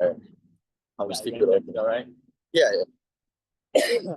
Alright. I'll just keep it open, all right? Yeah, yeah.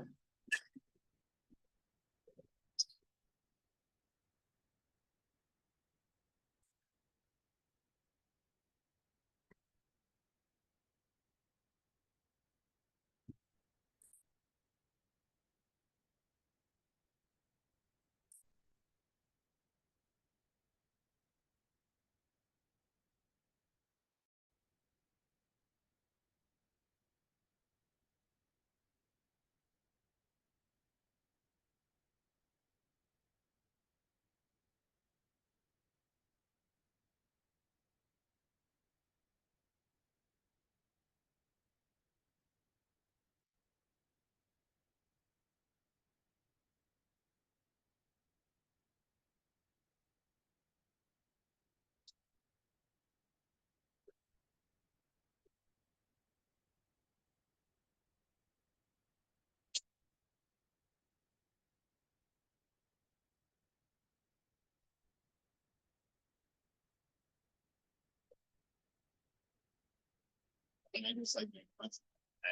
And I just like I've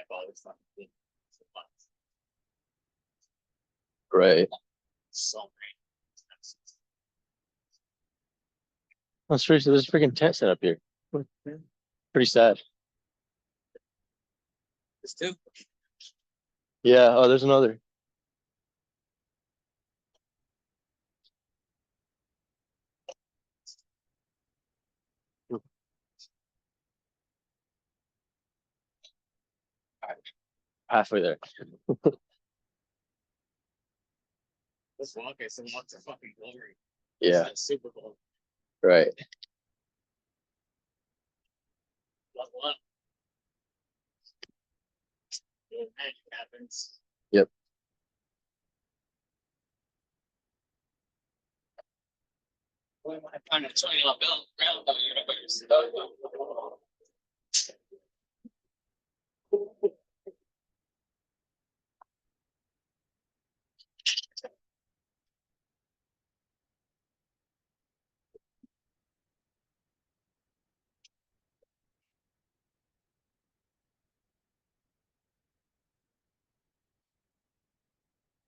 always thought right. So there's a freaking tent set up here. Pretty sad. This too. Yeah. Oh, there's another. All right. Halfway there. This walk is wants a fucking glory. Yeah. Super Bowl. Right. Level up. Magic happens. Yep. Well, I'm trying to tell you about ground universe.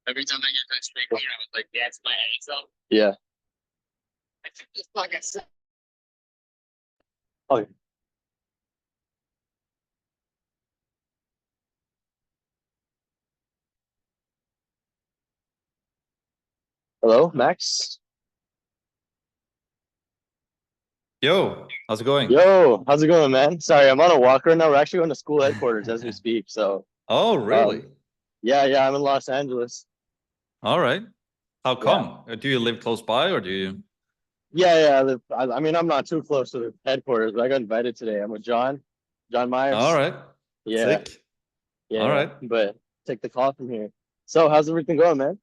Every time I get that straight clear, I was like, yeah, it's my ass up. Yeah. I think this fucking sucks. Oh. Hello, Max? Yo, how's it going? Yo, how's it going, man? Sorry, I'm on a walk right now. We're actually going to school headquarters as we speak. So, Oh, really? Yeah, I'm in Los Angeles. All right. How Yeah. come? Do you live close by or do you? Yeah. I mean, I'm not too close to the headquarters, but I got invited today. I'm with John Myers. All right. Yeah. Sick. Yeah. All right. But take the call from here. So, how's everything going, man?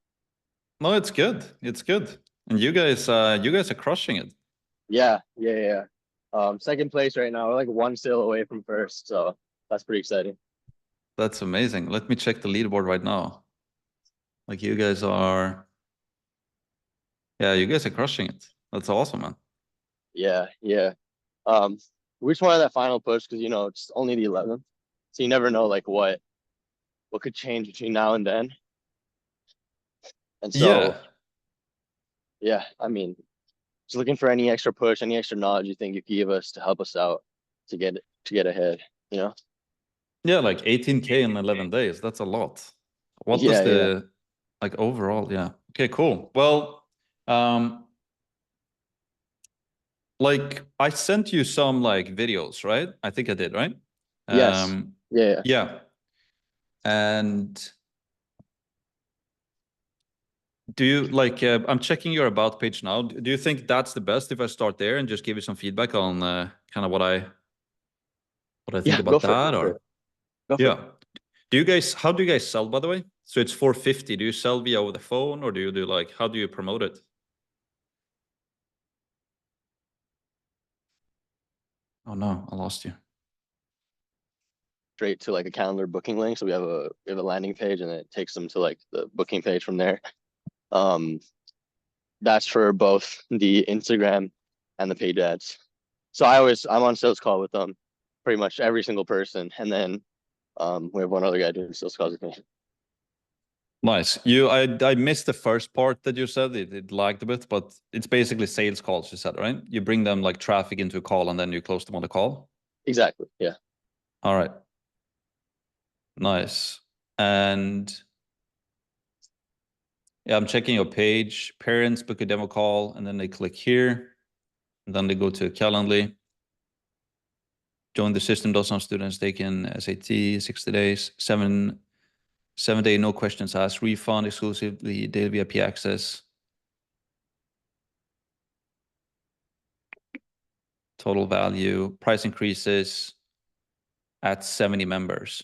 No, it's good. It's good. And you guys are crushing it. Yeah. Second place right now. We're like one sale away from first, so that's pretty exciting. That's amazing. Let me check the leaderboard right now. Like you guys are, yeah, you guys are crushing it. That's awesome, man. Yeah. We just wanted that final push because it's only the 11th, so you never know like what could change between now and then. And so, yeah, I mean, just looking for any extra push, any extra knowledge you think you could give us to help us out to get ahead. Yeah, like 18K in 11 days. That's a lot. What does the like overall? Yeah. Okay, cool. Well, like I sent you some like videos, right? I think I did, right? Yes. Yeah. Yeah. And do you like I'm checking your about page now. Do you think that's the best if I start there and just give you some feedback on kind of what I think about that? Or yeah. How do you guys sell, by the way? So it's 450. Do you sell via over the phone or do you do like how do you promote it? Oh no, I lost you. Straight to like a calendar booking link. So we have a landing page and it takes them to like the booking page from there. That's for both the Instagram and the paid ads. So I'm on sales call with pretty much every single person, and then we have one other guy doing sales calls with me. Nice. I missed the first part that you said. It lagged a bit, but it's basically sales calls, you said, right? You bring them like traffic into a call and then you close them on the call. Exactly. Yeah. All right. Nice. And yeah, I'm checking your page. Parents book a demo call, and then they click here, and then they go to Calendly. Join the system. Does some students taking SAT 60 days, 7 day no questions asked, refund exclusively daily VIP access. Total value, price increases at 70 members.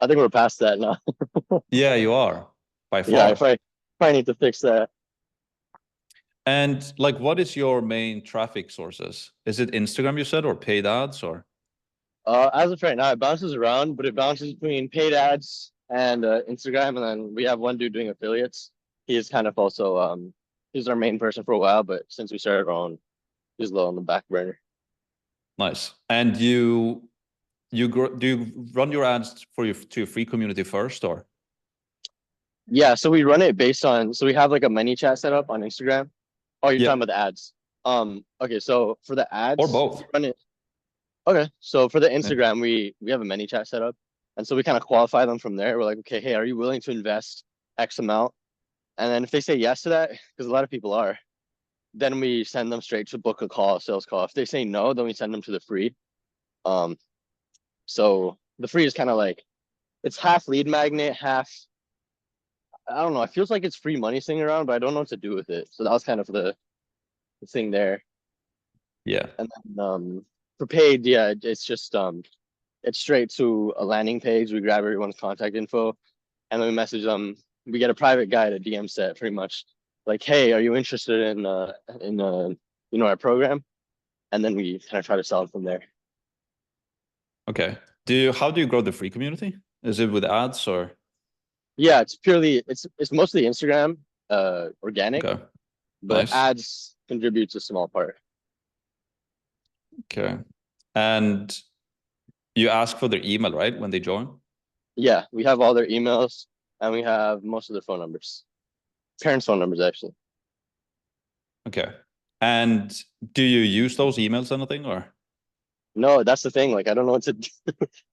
I think we're past that now. Yeah, you are by Yeah, I far. probably need to fix that. And like, what is your main traffic sources? Is it Instagram, you said, or paid ads, or? As of right now, it bounces around, but it bounces between paid ads and Instagram, and then we have one dude doing affiliates. He is kind of also he's our main person for a while, but since we started our own, he's a little on the back burner. Nice. And do you run your ads for to your free community first, or? Yeah, so we run it based on we have like a mini chat set up on Instagram. Oh, you're Yeah, talking about the ads. Okay, so for the or ads, we both. run it. Okay, so for the Yeah. Instagram, we have a many chat set up, and so we kind of qualify them from there. We're like, okay, hey, are you willing to invest X amount? And then if they say yes to that, because a lot of people are, then we send them straight to book a call, sales call. If they say no, then we send them to the free. Um, so the free is kind of like it's half lead magnet, half I don't know. It feels like it's free money sitting around, but I don't know what to do with it. So that was kind of the thing there. Yeah. And then for paid, yeah, it's just it's straight to a landing page. We grab everyone's contact info and then we message them. We get a private guy to DM set pretty much like, hey, are you interested in our program? And then we kind of try to sell it from there. Okay. How do you grow the free community? Is it with ads or? Yeah, it's mostly Instagram, organic, Okay. but Nice. ads contributes a small part. Okay. And you ask for their email, right? When they join? Yeah, we have all their emails and we have most of their phone numbers. Parents' phone numbers actually. Okay. And do you use those emails anything or? No, that's the thing. Like I don't know what to do.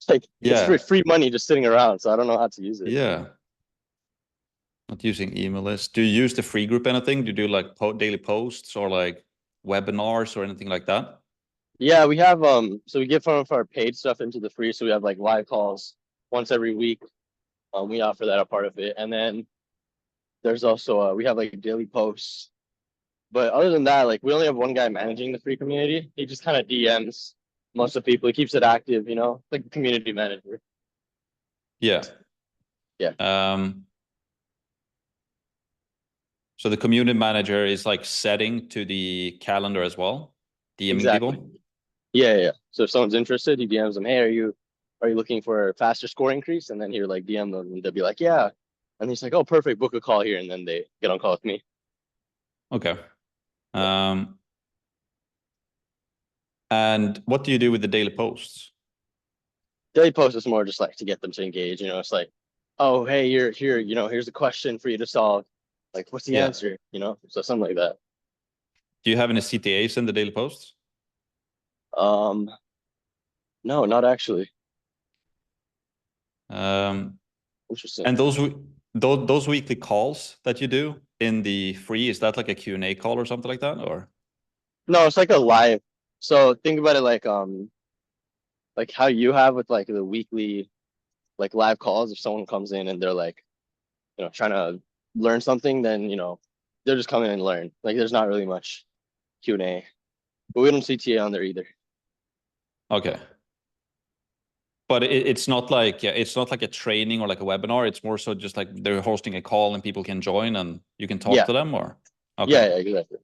Like it's Yeah. free money just sitting around, so I don't know how to use it. Yeah. Not using email list. Do you use the free group anything? Do you do like daily posts or like webinars or anything like that? Yeah, we have so we get some of our paid stuff into the free, so we have like live calls once every week. We offer that a part of it. And then there's also we have like daily posts. But other than that, like we only have one guy managing the free community. He just kind of DMs most of the people. He keeps it active, like a community manager. Yeah. Yeah, So the community manager is like setting to the calendar as well, DMing exactly. people. Yeah. So if someone's interested, he DMs them, hey, are you looking for a faster score increase? And then he'll like DM them and they'll be like, yeah. And he's like, oh, perfect, book a call here. And then they get on call with me. Okay. Yeah. Um, and what do you do with the daily posts? Daily post is more just like to get them to engage. It's like, oh, hey, you're here. Here's a question for you to solve. Like, what's the Yeah. answer? So something like that. Do you have any CTAs in the daily posts? Um, no, not actually. Um, Interesting. and those weekly calls that you do in the free, is that like a Q&A call or something like that? Or No, it's like a live. So think about it like how you have with like the weekly like live calls. If someone comes in and they're like, trying to learn something, then they're just coming and learn. Like there's not really much Q&A, but we don't CTA on there either. okay. But it's not like it's not like a training or like a webinar. It's more so just like they're hosting a call and people can join and you can talk Yeah, to them or yeah, okay. yeah, exactly.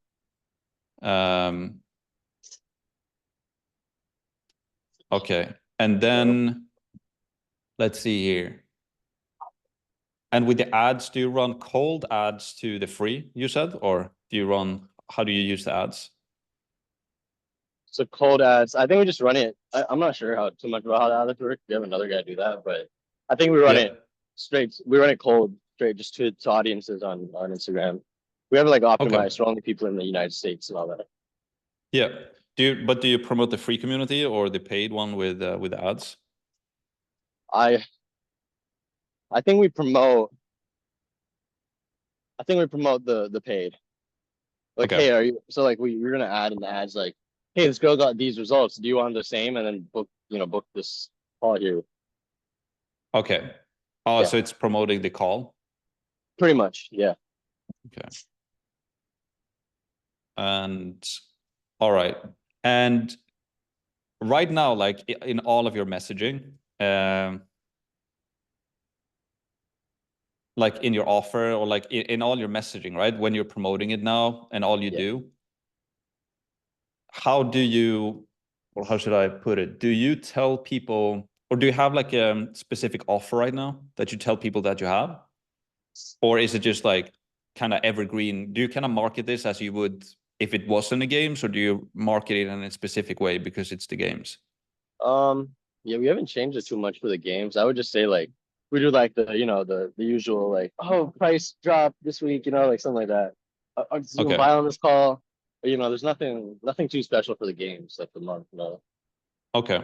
Um, okay. And then let's see here. And with the ads, do you run cold ads to the free, you said, or how do you use the ads? So cold ads, I think we just run it. I'm not sure how too much about how the ads work. We have another guy do that, but I think we run Yeah. it straight. We run it cold straight just to audiences on Instagram. We have like Okay. optimized for only people in the United States and all that. Yeah. Do you promote the free community or the paid one with ads? I I think we promote. I think we promote the paid. Like, Okay. hey, are you so like we're gonna add in the ads like, hey, this girl got these results. Do you want the same? And then book this call here. Okay. Oh, Yeah, so it's promoting the call. pretty much. Yeah. Okay. And all right. And right now, like in all of your messaging, like in your offer or like in all your messaging, right? When you're promoting it now and all you Yeah. do, how do you, or how should I put it? Do you tell people, or do you have like a specific offer right now that you tell people that you have? Or is it just like kind of evergreen? Do you kind of market this as you would if it wasn't the games, or do you market it in a specific way because it's the games? Um, yeah, we haven't changed it too much for the games. I would just say like we do like the usual like, oh, price drop this week, like something like that. You can Okay. buy on this call. But, there's nothing too special for the games like the month. No. Okay.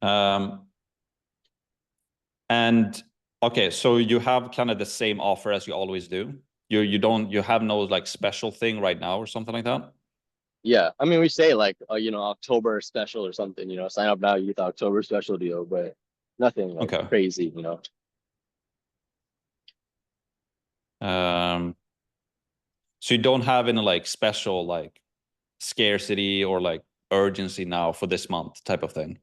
Um, and okay, so you have kind of the same offer as you always do. You have no like special thing right now or something like that? Yeah, I mean we say like October special or something, sign up now, you get the October special deal, but nothing like Okay. crazy. Um, so you don't have any like special like scarcity or like urgency now for this month type of thing?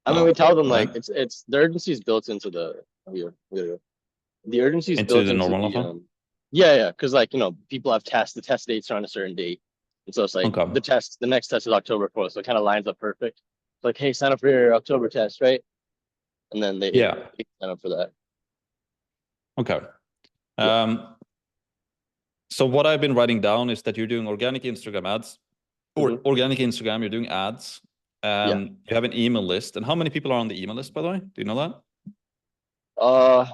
I mean we No, tell them like right? it's the urgency is built into the urgency is Into built the into normal the offer? yeah, because like people have tests, the test dates are on a certain date, and so it's like Okay. the next test is October 4th, so it kind of lines up perfect. It's like, hey, sign up for your October test, right? And then Yeah. they sign up for that. Okay. Yeah. Um, so what I've been writing down is that you're doing organic Instagram ads or Hmm. organic Instagram, you're doing ads. Yeah. You have an email list. And how many people are on the email list, by the way? Do you know that? Uh,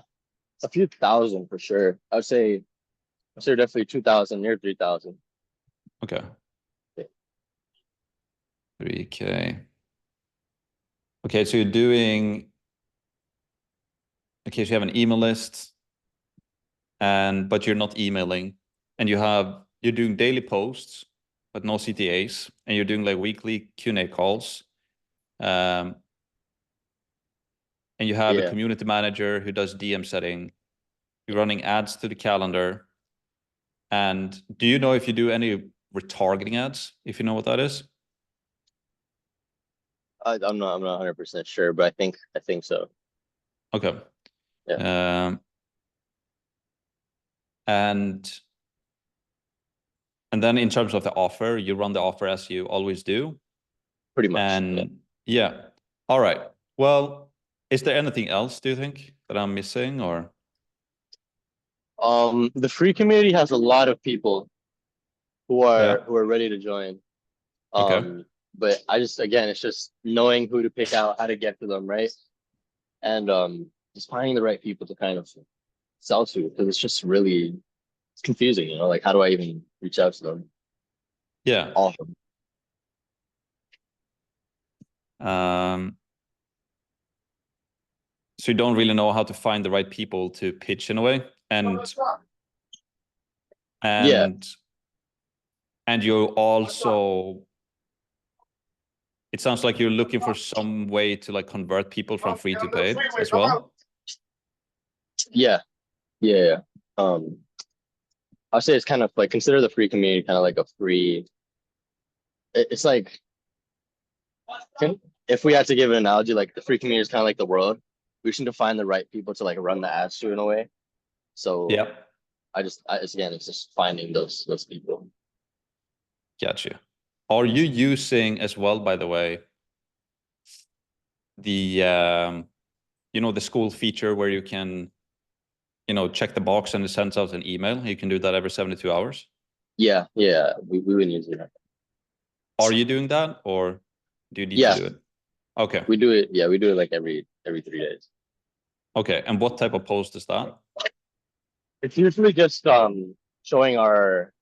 a few thousand for sure. I'd say definitely 2,000, near 3,000. Okay. 3K. Okay, so you're doing, okay, so you have an email list and but you're not emailing and you're doing daily posts, but no CTAs, and you're doing like weekly Q&A calls. Um, and you have a Yeah. community manager who does DM setting. You're running ads to the calendar. And do you know if you do any retargeting ads, if you know what that is? I'm not 100% sure, but I think so. Okay. Yeah, Um, and and then in terms of the offer, you run the offer as you always do. pretty much. Yeah. And yeah. All right. Well, is there anything else, do you think, that I'm missing or? The free community has a lot of people who are Yeah. who are ready to join. Okay. But again, it's just knowing who to pick out, how to get to them, right? And just finding the right people to kind of sell to, because it's confusing, like how do I even reach out to them? Yeah. All of them. Um, so you don't really know how to find the right people to pitch in a way. Yeah, And and you also it sounds like you're looking for some way to like convert people from free to paid as well. yeah, yeah, yeah. Um, I'll say it's kind of like consider the free community kind of like a free. It's like if we had to give an analogy, like the free community is kind of like the world. We just need to find the right people to like run the ads to in a way. So Yeah, it's just finding those people. got you. Are you using as well, by the way, the the school feature where you can, check the box and it sends out an email? You can do that every 72 hours. Yeah, yeah, we would use it. Are you doing that, or do you need to Yeah, do it? Okay. we do it. Yeah, we do it like every 3 days. Okay. And what type of post is that? It's usually just showing our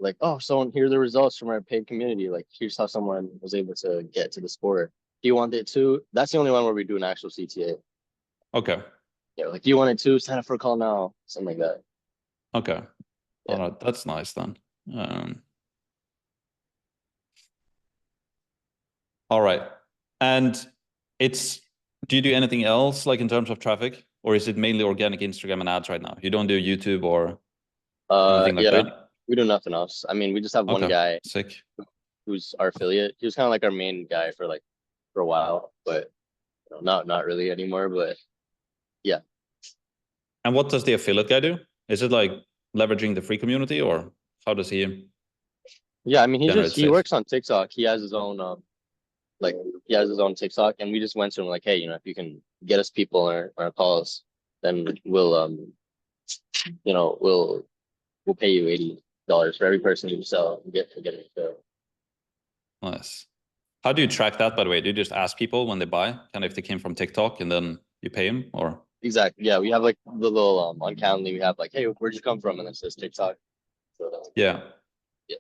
like, oh, someone here are the results from our paid community. Like, here's how someone was able to get to the sport. Do you want it too? That's the only one where we do an actual CTA. Okay. Yeah, like, do you want it too? Sign up for a call now. Something like that. Okay. Yeah. All right. That's nice then. All right. And do you do anything else like in terms of traffic, or is it mainly organic Instagram and ads right now? You don't do YouTube or anything like Yeah, that? we do nothing else. I mean, we just have one Okay. guy Sick. who's our affiliate. He was kind of like our main guy for a while, but not really anymore. But yeah. And what does the affiliate guy do? Is it like leveraging the free community, or how does he Yeah, I mean, generate he sales? works on TikTok. He has his own like he has his own TikTok, and we just went to him like, hey, if you can get us people on our calls, then we'll pay you $80 for every person you sell and get it. So Nice. How do you track that, by the way? Do you just ask people when they buy, kind of if they came from TikTok, and then you pay them, or? exactly, yeah, we have like the little on Calendly, we have like, hey, where'd you come from, and it says TikTok. So Yeah. yeah,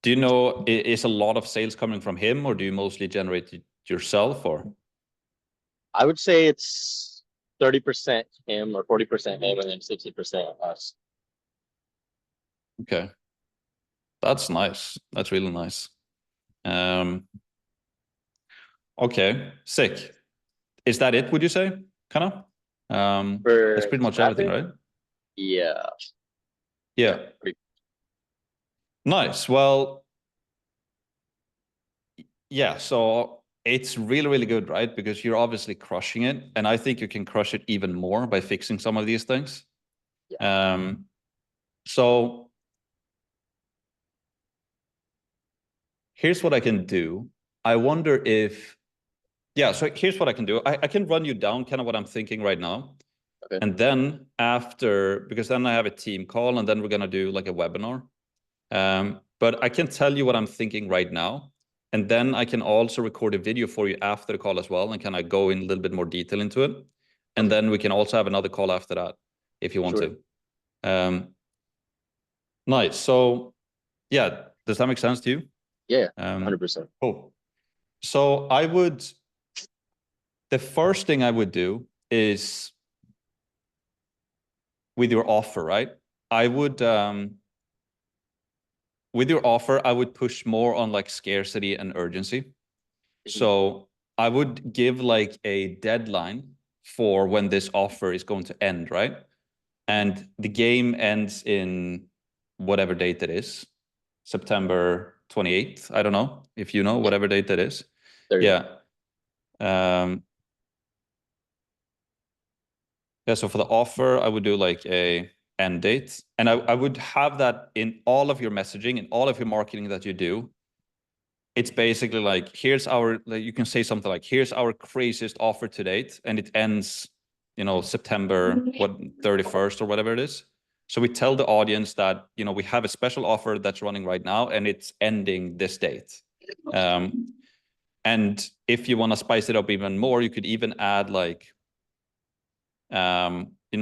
Do you know, is a lot of sales coming from him, or do you mostly generate it yourself, or? I would say it's 30% him or 40% him, and then 60% us. Okay. That's nice. That's really nice. Um, okay, sick. Is that it, would you say? Kind of? That's For pretty much everything, traffic, right? yeah, yeah, Yeah. Nice. Well, yeah, so it's really, really good, right? Because you're obviously crushing it. And I think you can crush it even more by fixing some of these things. yeah. So here's what I can do. I wonder if, yeah, so here's what I can do. I can run you down kind of what I'm thinking right now. Okay, And then after, because then I have a team call and then we're going to do like a webinar. But I can tell you what I'm thinking right now. And then I can also record a video for you after the call as well and kind of go in a little bit more detail into it. And okay, then we can also have another call after that if you want sure. to. Nice. So yeah, does that make sense to you? Yeah, 100%. Cool. So the first thing I would do is with your offer, right? I would, with your offer, I would push more on like scarcity and urgency. So I would give like a deadline for when this offer is going to end, right? And the game ends in whatever date it is, September 28th. I don't know if you know Yeah, whatever date that is. 30. Yeah. Yeah, so for the offer, I would do like a end date. And I would have that in all of your messaging, in all of your marketing that you do. It's basically like, like you can say something like, here's our craziest offer to date. And it ends, September, 31st or whatever it is. So we tell the audience that, we have a special offer that's running right now and it's ending this date. And if you want to spice it up even more, you could even add like,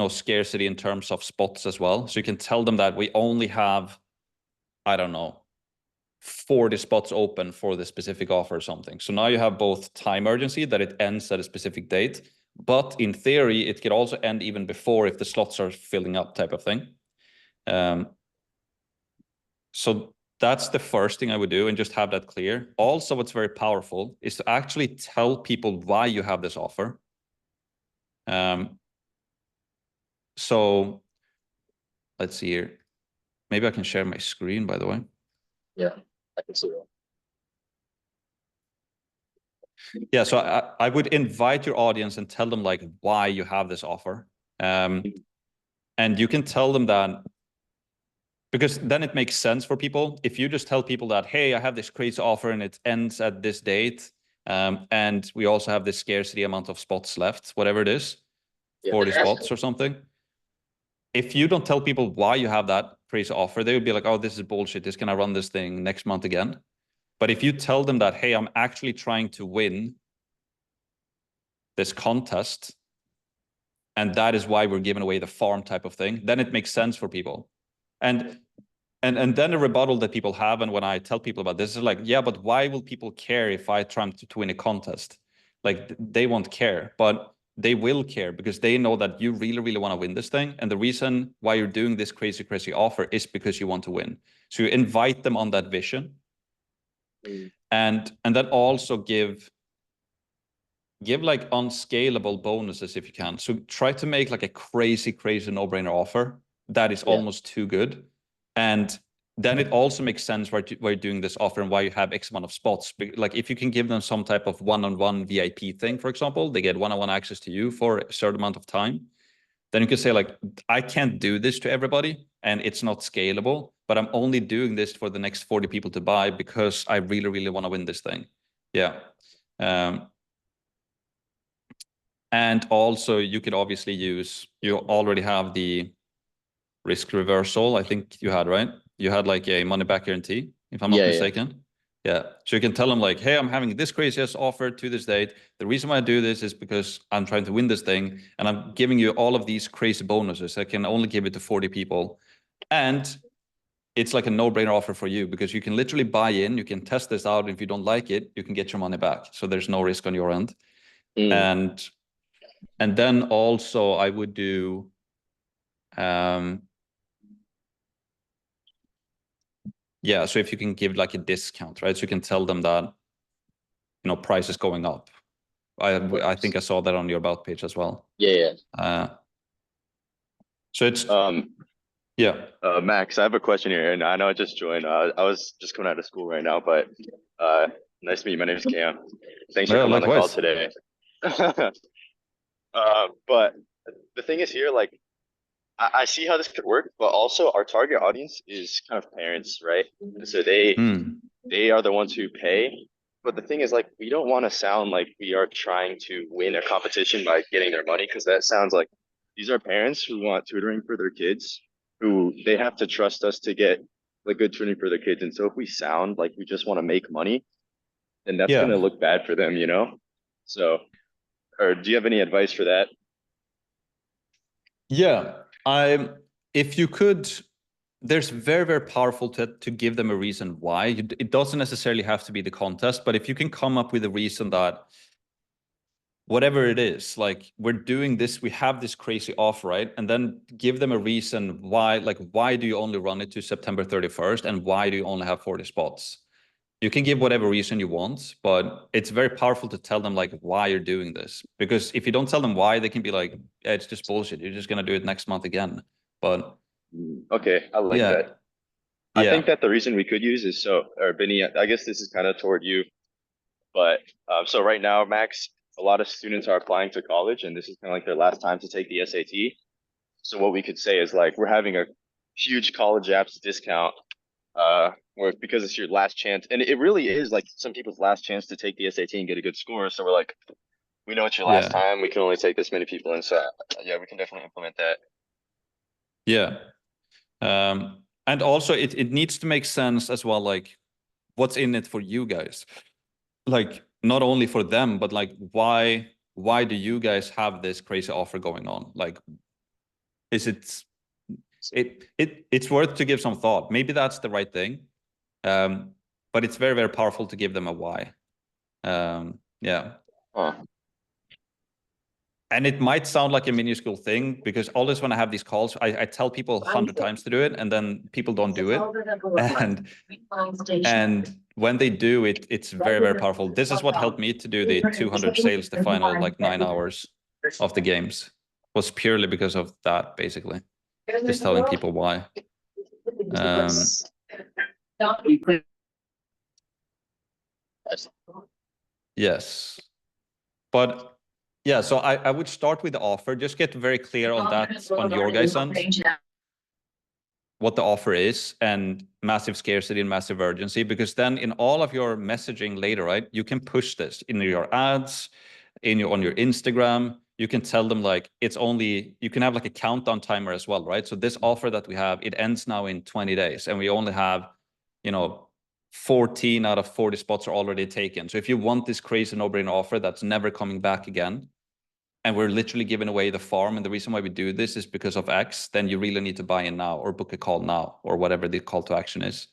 scarcity in terms of spots as well. So you can tell them that we only have, I don't know, 40 spots open for the specific offer or something. So now you have both time urgency that it ends at a specific date, but in theory, it could also end even before if the slots are filling up type of thing. So that's the first thing I would do and just have that clear. Also, what's very powerful is to actually tell people why you have this offer. So let's see here. Maybe I can share my screen, by the way. Yeah, I can see that. Yeah, so I would invite your audience and tell them like why you have this offer. And you can tell them that because then it makes sense for people. If you just tell people that, hey, I have this crazy offer and it ends at this date, and we also have this scarcity amount of spots left, whatever it is, Yeah. 40 spots or something. If you don't tell people why you have that crazy offer, they would be like, oh, this is bullshit. This can I run this thing next month again? But if you tell them that, hey, I'm actually trying to win this contest, and that is why we're giving away the farm type of thing, then it makes sense for people. And then the rebuttal that people have, and when I tell people about this, is like, yeah, but why will people care if I try to win a contest? Like, they won't care, but they will care because they know that you really, really want to win this thing. And the reason why you're doing this crazy, crazy offer is because you want to win. So you invite them on that vision. And then also give like unscalable bonuses if you can. So try to make like a crazy, crazy no-brainer offer that is almost too good. And then it also makes sense why you're doing this offer and why you have X amount of spots. Like if you can give them some type of one-on-one VIP thing, for example, they get one-on-one access to you for a certain amount of time. Then you can say like, I can't do this to everybody and it's not scalable, but I'm only doing this for the next 40 people to buy because I really, really want to win this thing. Yeah. And also you could obviously use, you already have the risk reversal. I think you had, right? You had like a money back guarantee, if I'm not mistaken. Yeah. So you can tell them like, hey, I'm having this craziest offer to this date. The reason why I do this is because I'm trying to win this thing. And I'm giving you all of these crazy bonuses. I can only give it to 40 people. And it's like a no-brainer offer for you because you can literally buy in, you can test this out. If you don't like it, you can get your money back. So there's no risk on your end. And then also I would do, yeah, so if you can give like a discount, right? So you can tell them that, you know, price is going up. I think I saw that on your about page as well. So it's, yeah. Max, I have a question here, and I know I just joined. I was just coming out of school right now, but nice to meet you. My name is Cam. Thanks for coming on the call today. But the thing is here, like, I see how this could work, but also our target audience is kind of parents, right? So they are the ones who pay. But the thing is, like, we don't want to sound like we are trying to win a competition by getting their money, because that sounds like these are parents who want tutoring for their kids, who they have to trust us to get like good tutoring for their kids. And so if we sound like we just want to make money, then that's going to look bad for them, you know? So, or do you have any advice for that? Yeah, if you could, there's very, very powerful to give them a reason why. It doesn't necessarily have to be the contest, but if you can come up with a reason that whatever it is, like we're doing this, we have this crazy offer, right? And then give them a reason why, like, why do you only run it to September 31st and why do you only have 40 spots? You can give whatever reason you want, but it's very powerful to tell them like why you're doing this. Because if you don't tell them why, they can be like, yeah, it's just bullshit. You're just going to do it next month again. But okay, I like that. I think that the reason we could use is or Benny, I guess this is kind of toward you, but so right now, Max, a lot of students are applying to college and this is kind of like their last time to take the SAT. So what we could say is like, we're having a huge college apps discount, where because it's your last chance. And it really is like some people's last chance to take the SAT and get a good score. So we're like, we know it's your last time. We can only take this many people. And so, yeah, we can definitely implement that. Yeah. And also it needs to make sense as well. Like what's in it for you guys? Like not only for them, but like, why do you guys have this crazy offer going on? Like, is it's worth to give some thought. Maybe that's the right thing. But it's very, very powerful to give them a why. Yeah. And it might sound like a minuscule thing because always when I have these calls, I tell people 100 times to do it and then people don't do it. And when they do it, it's very, very powerful. This is what helped me to do the 200 sales, the final like 9 hours of the games, was purely because of that, basically. Just telling people why. Yes. But yeah, so I would start with the offer. Just get very clear on that on your guys' end, what the offer is, and massive scarcity and massive urgency, because then in all of your messaging later, right, you can push this in your ads, on your Instagram. You can tell them like it's only, you can have like a countdown timer as well, right? So this offer that we have, it ends now in 20 days and we only have, you know, 14 out of 40 spots are already taken. So if you want this crazy no-brainer offer that's never coming back again, and we're literally giving away the farm, and the reason why we do this is because of X, then you really need to buy in now or book a call now or whatever the call to action is.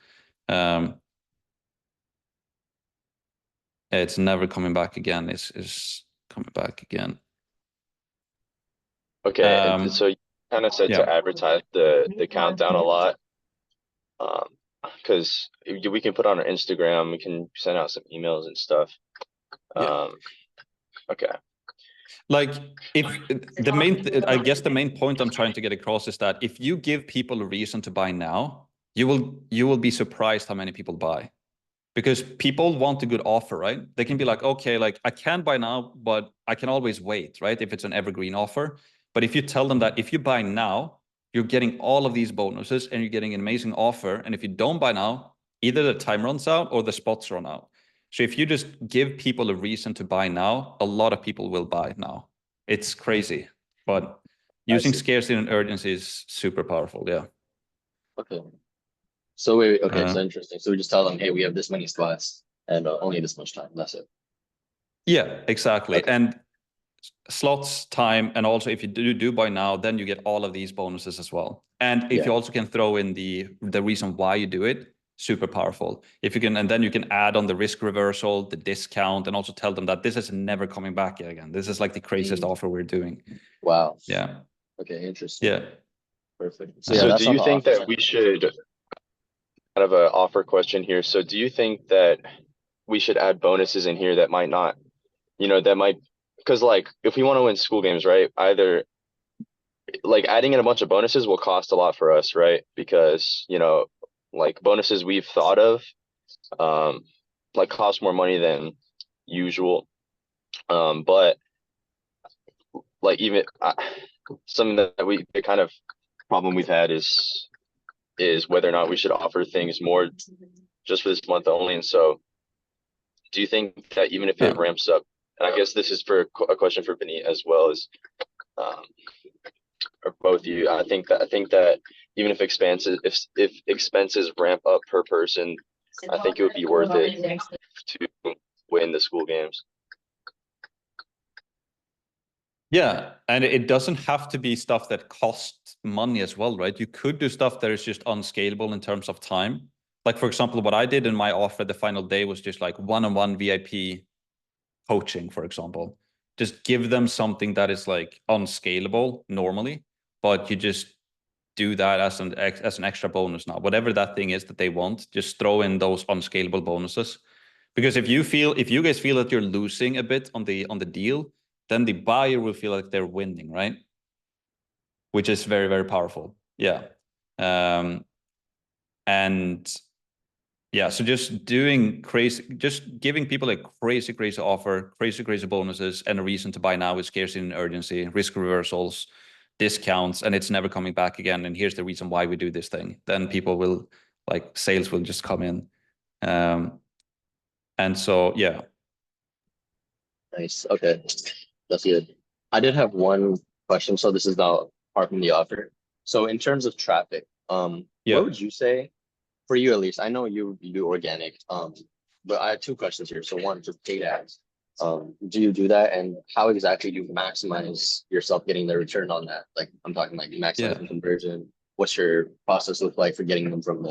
It's never coming back again. Is coming back again. Okay, and so you kind of said to advertise the countdown a lot, because we can put on our Instagram, we can send out some emails and stuff. Okay. Like if the main, I guess the main point I'm trying to get across is that if you give people a reason to buy now, you will be surprised how many people buy. Because people want a good offer, right? They can be like, okay, like I can buy now, but I can always wait, right? If it's an evergreen offer. But if you tell them that if you buy now, you're getting all of these bonuses and you're getting an amazing offer. And if you don't buy now, either the time runs out or the spots run out. So if you just give people a reason to buy now, a lot of people will buy now. It's crazy, but using scarcity and urgency is super powerful. Yeah. Okay. So wait, okay, so interesting. So we just tell them, hey, we have this many slots and only this much time. That's it. Yeah, exactly. Okay. And slots, time, and also if you do buy now, then you get all of these bonuses as well. And if you also can throw in the reason why you do it, super powerful. If you can, and then you can add on the risk reversal, the discount, and also tell them that this is never coming back again. This is like the craziest offer we're doing. Wow. Yeah. Okay, interesting. Yeah. Perfect. So do you think that we should, kind of an offer question here. So do you think that we should add bonuses in here that might not, because like if we want to win school games, right? Either like adding in a bunch of bonuses will cost a lot for us, right? Because, like bonuses we've thought of, like cost more money than usual. But like even something that the kind of problem we've had is whether or not we should offer things more just for this month only. And so do you think that even if it ramps up, and I guess this is for a question for Baneet as well as, or both of you, I think that even if expenses ramp up per person, I think it would be worth it to win the school games. Yeah, and it doesn't have to be stuff that costs money as well, right? You could do stuff that is just unscalable in terms of time. Like, for example, what I did in my offer the final day was just like one-on-one VIP coaching, for example. Just give them something that is like unscalable normally, but you just do that as an extra bonus now. Whatever that thing is that they want, just throw in those unscalable bonuses. Because if you guys feel that you're losing a bit on the deal, then the buyer will feel like they're winning, right? Which is very, very powerful. Yeah. And yeah, so just doing crazy, just giving people a crazy, crazy offer, crazy, crazy bonuses, and a reason to buy now with scarcity and urgency, risk reversals, discounts, and it's never coming back again. And here's the reason why we do this thing. Then people will, like, sales will just come in. And so, yeah. Nice. Okay. That's good. I did have one question. So this is now apart from the offer. So in terms of traffic, what would you say, for you at least? I know you do organic, but I have two questions here. So one, just paid ads. Do you do that, and how exactly do you maximize yourself getting the return on that? Like I'm talking like maximizing conversion. What's your process look like for getting them from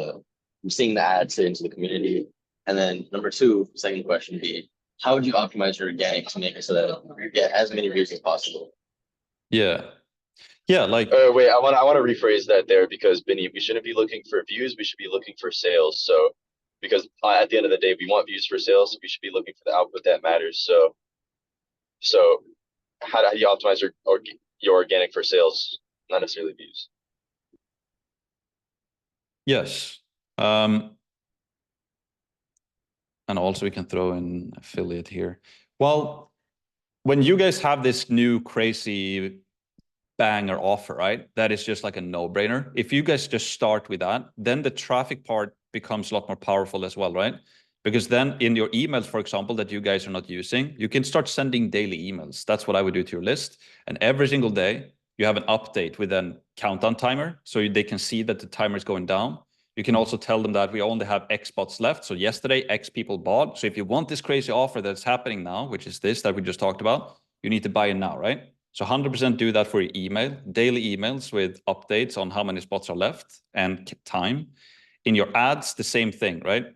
seeing the ads into the community? And then number two, second question would be, how would you optimize your organic to make it so that you get as many views as possible? Yeah. Yeah, like wait, I want to rephrase that there, because Benny, we shouldn't be looking for views, we should be looking for sales. So because at the end of the day, we want views for sales, so we should be looking for the output that matters. So how do you optimize your organic for sales, not necessarily views? Yes. And also we can throw in affiliate here. Well, when you guys have this new crazy banger offer, right? That is just like a no-brainer. If you guys just start with that, then the traffic part becomes a lot more powerful as well, right? Because then in your emails, for example, that you guys are not using, you can start sending daily emails. That's what I would do to your list. And every single day, you have an update with a countdown timer, so they can see that the timer is going down. You can also tell them that we only have X spots left. So yesterday, X people bought. So if you want this crazy offer that's happening now, which is this that we just talked about, you need to buy it now, right? So 100% do that for your email, daily emails with updates on how many spots are left and time. In your ads, the same thing, right?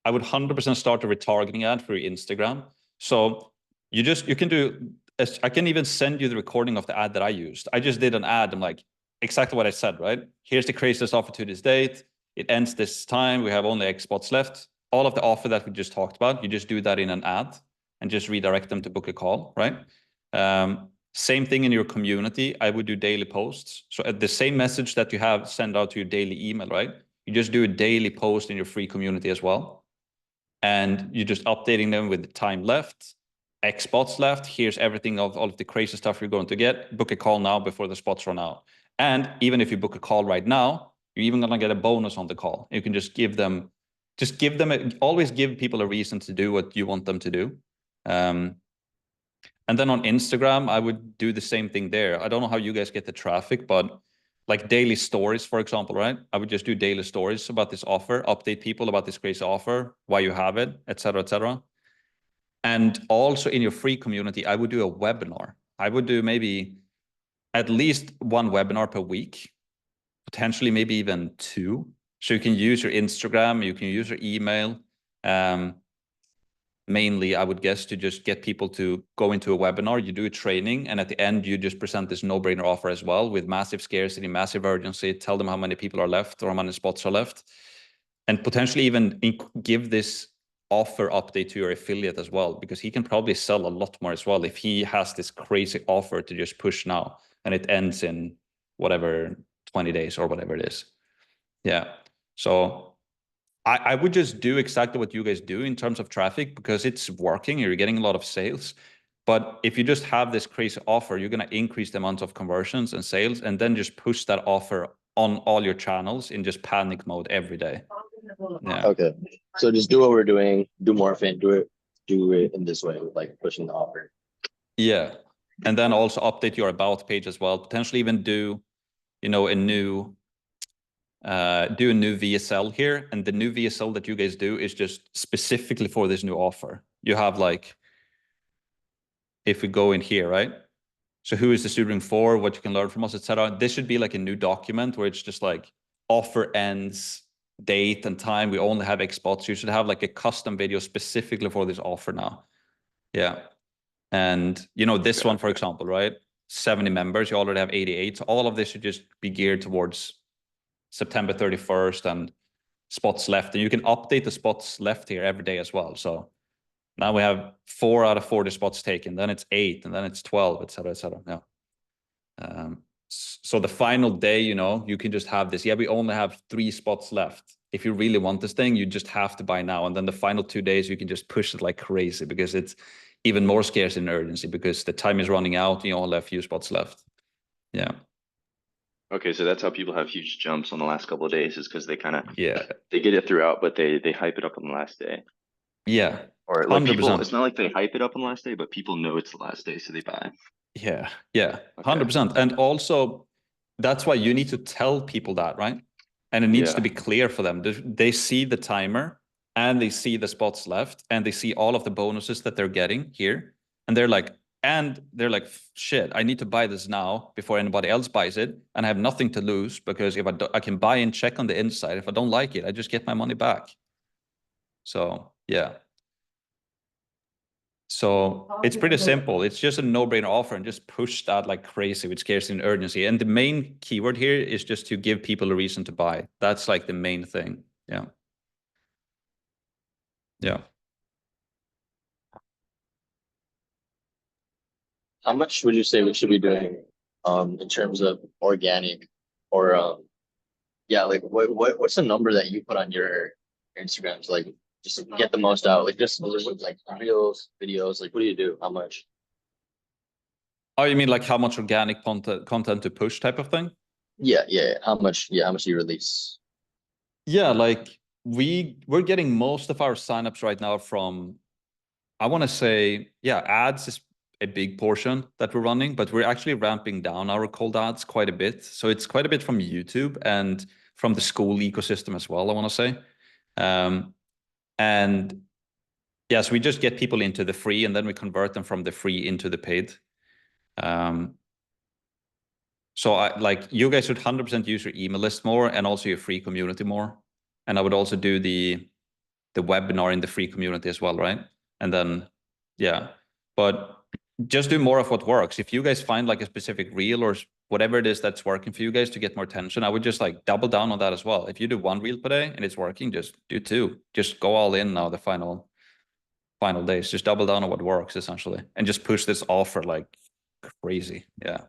I would 100% start a retargeting ad for your Instagram. So you can do, I can even send you the recording of the ad that I used. I just did an ad. I'm like, exactly what I said, right? Here's the craziest offer to this date. It ends this time. We have only X spots left. All of the offer that we just talked about, you just do that in an ad and just redirect them to book a call, right? Same thing in your community. I would do daily posts. So at the same message that you have send out to your daily email, right? You just do a daily post in your free community as well. And you're just updating them with the time left, X spots left. Here's everything of all of the crazy stuff you're going to get. Book a call now before the spots run out. And even if you book a call right now, you're even going to get a bonus on the call. You can just give them, always give people a reason to do what you want them to do. And then on Instagram, I would do the same thing there. I don't know how you guys get the traffic, but like daily stories, for example, right? I would just do daily stories about this offer, update people about this crazy offer, why you have it, etc., etc. And also in your free community, I would do a webinar. I would do maybe at least one webinar per week, potentially maybe even two. So you can use your Instagram, you can use your email. Mainly, I would guess, to just get people to go into a webinar. You do a training, and at the end, you just present this no-brainer offer as well with massive scarcity, massive urgency. Tell them how many people are left or how many spots are left, and potentially even give this offer update to your affiliate as well, because he can probably sell a lot more as well if he has this crazy offer to just push now and it ends in whatever 20 days or whatever it is. Yeah. So I would just do exactly what you guys do in terms of traffic, because it's working. You're getting a lot of sales. But if you just have this crazy offer, you're going to increase the amount of conversions and sales, and then just push that offer on all your channels in just panic mode every day. Yeah. Okay. So just do what we're doing, do more of it, do it in this way, like pushing the offer. Yeah. And then also update your about page as well. Potentially even do, a new VSL here. And the new VSL that you guys do is just specifically for this new offer. You have like, if we go in here, right? So who is the student for, what you can learn from us, etc. This should be like a new document where it's just like offer ends, date and time. We only have X spots. You should have like a custom video specifically for this offer now. Yeah. And this one, for example, right? 70 members, you already have 88. So all of this should just be geared towards September 31st and spots left. And you can update the spots left here every day as well. So now we have 4 out of 40 spots taken, then it's 8, and then it's 12, etc., etc. Yeah. So the final day, you can just have this. Yeah, we only have 3 spots left. If you really want this thing, you just have to buy now. And then the final 2 days, you can just push it like crazy, because it's even more scarce in urgency, because the time is running out. You only have a few spots left. Yeah. Okay, so that's how people have huge jumps on the last couple of days, is because they kind of they get it throughout, but they hype it up on the last day. Yeah. Or like 100%. people, it's not like they hype it up on the last day, but people know it's the last day, so they buy. Yeah. 100%. And also, that's why you need to tell people that, right? And it needs to be clear for them. They see the timer and they see the spots left and they see all of the bonuses that they're getting here. And they're like, shit, I need to buy this now before anybody else buys it. And I have nothing to lose, because if I can buy and check on the inside. If I don't like it, I just get my money back. So, yeah. So it's pretty simple. It's just a no-brainer offer, and just push that like crazy with scarcity and urgency. And the main keyword here is just to give people a reason to buy. That's like the main thing. Yeah. Yeah. How much would you say we should be doing in terms of organic or like what's the number that you put on your Instagrams, like just to get the most out, like just like reels, videos, like what do you do? How much? Oh, you mean like how much organic content to push type of thing? Yeah. How much do you release? Yeah, like we're getting most of our signups right now from, I want to say, ads is a big portion that we're running, but we're actually ramping down our cold ads quite a bit. So it's quite a bit from YouTube, and from the school ecosystem as well, I want to say. And yes, we just get people into the free, and then we convert them from the free into the paid. So you guys should 100% use your email list more, and also your free community more. And I would also do the webinar in the free community as well, right? And then, yeah, but just do more of what works. If you guys find like a specific reel or whatever it is that's working for you guys to get more attention, I would just like double down on that as well. If you do 1 reel per day and it's working, just do 2. Just go all in now the final days. Just double down on what works essentially, and just push this offer like crazy. Yeah.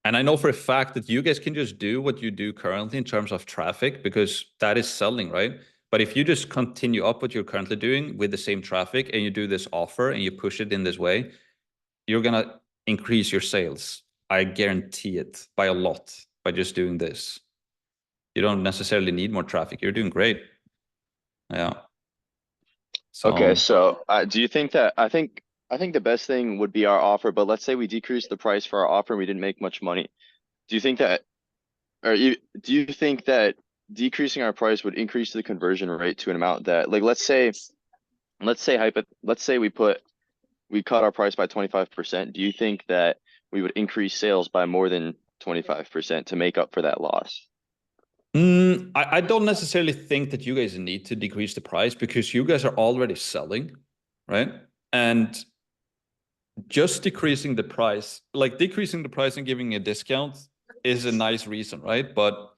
And I know for a fact that you guys can just do what you do currently in terms of traffic, because that is selling, right? But if you just continue up what you're currently doing with the same traffic, and you do this offer and you push it in this way, you're going to increase your sales. I guarantee it, by a lot, by just doing this. You don't necessarily need more traffic. You're doing great. Yeah. Okay, so do you think that I think the best thing would be our offer, but let's say we decrease the price for our offer and we didn't make much money. Do you think that, do you think that decreasing our price would increase the conversion rate to an amount that, like, let's say we cut our price by 25%. Do you think that we would increase sales by more than 25% to make up for that loss? I don't necessarily think that you guys need to decrease the price, because you guys are already selling, right? And just decreasing the price, like decreasing the price and giving a discount, is a nice reason, right? But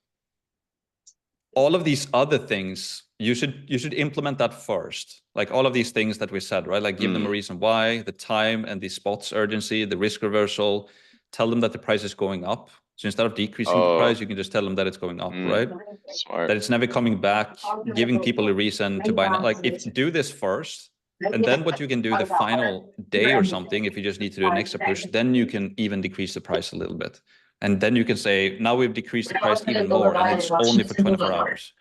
all of these other things, you should implement that first. Like all of these things that we said, right? Like give them a reason why, the time and the spots urgency, the risk reversal, tell them that the price is going up. So instead of decreasing the price, you can just tell them that it's going up, right? Smart. That it's never coming back, giving people a reason to buy. Like if do this first, and then what you can do the final day or something, if you just need to do an extra push, then you can even decrease the price a little bit. And then you can say, now we've decreased the price even more, and it's only for 24 hours.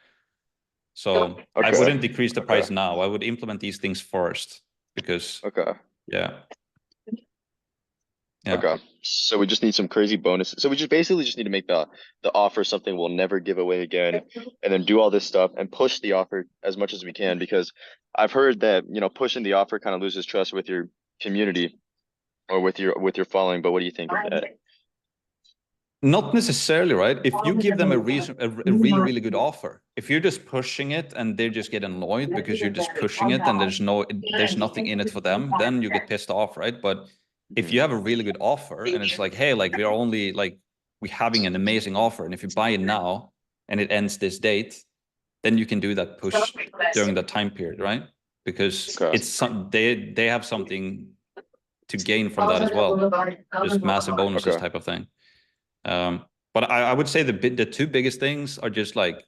So I wouldn't decrease the price now. I would implement these things first, because yeah. Okay. So we just need some crazy bonuses. So we just basically just need to make the offer something we'll never give away again, and then do all this stuff and push the offer as much as we can, because I've heard that, pushing the offer kind of loses trust with your community or with your following. But what do you think of that? Not necessarily, right? If you give them a really, really good offer, if you're just pushing it and they just get annoyed because you're just pushing it and there's nothing in it for them, then you get pissed off, right? But if you have a really good offer and it's like, hey, like we're having an amazing offer, and if you buy it now and it ends this date, then you can do that push during that time period, right? Because they have something to gain from that as well, just massive bonuses type of thing. But I would say the 2 biggest things are just like,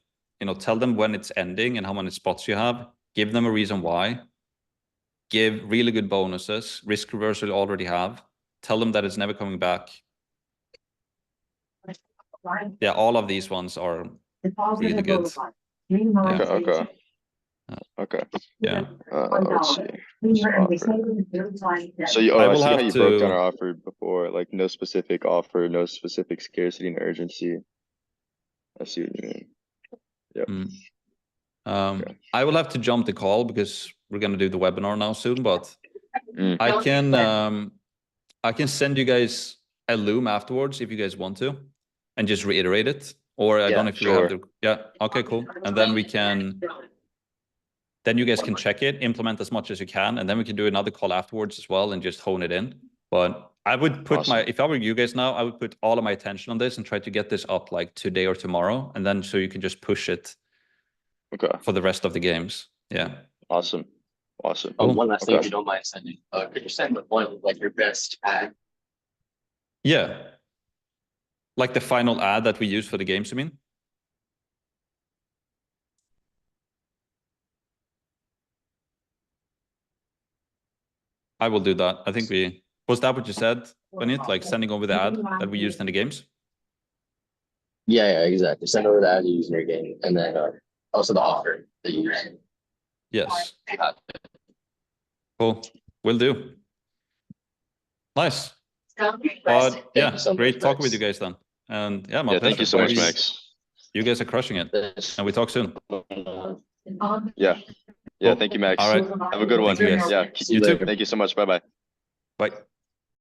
tell them when it's ending and how many spots you have. Give them a reason why. Give really good bonuses. Risk reversal you already have. Tell them that it's never coming back. Yeah, all of these ones are really good. Okay. Yeah. Let's see. So I see how you broke down our offer before, like no specific offer, no specific scarcity and urgency. I see what you mean. Yep. I will have to jump the call because we're gonna do the webinar now soon, but I can send you guys a Loom afterwards if you guys want to, and just reiterate it. Or I don't know if you have the okay, cool. And then then you guys can check it, implement as much as you can, and then we can do another call afterwards as well and just hone it in. But I would put if I were you guys now, I would put all of my attention on this and try to get this up like today or tomorrow, and then so you can just push it for the rest of the games. Yeah. Awesome. Cool. One last thing, if you don't mind sending, could you send one, like your best ad? Yeah. Like the final ad that we use for the games, you mean? I will do that. I think was that what you said, Baneet? Like sending over the ad that we used in the games? Yeah, exactly. Send over the ad you use in your game, and then also the offer that you use. Yes. Cool. Will do. Nice. But yeah, so great much, talking with Max. you guys then. And yeah, my Yeah, pleasure. thank you so much, Please. Max. You guys are crushing it. And we talk soon. Yeah. Yeah, thank you, Max. All right. Have a good one. Thank you, guys. Yeah. You too. Thank you so much. Bye-bye. Bye.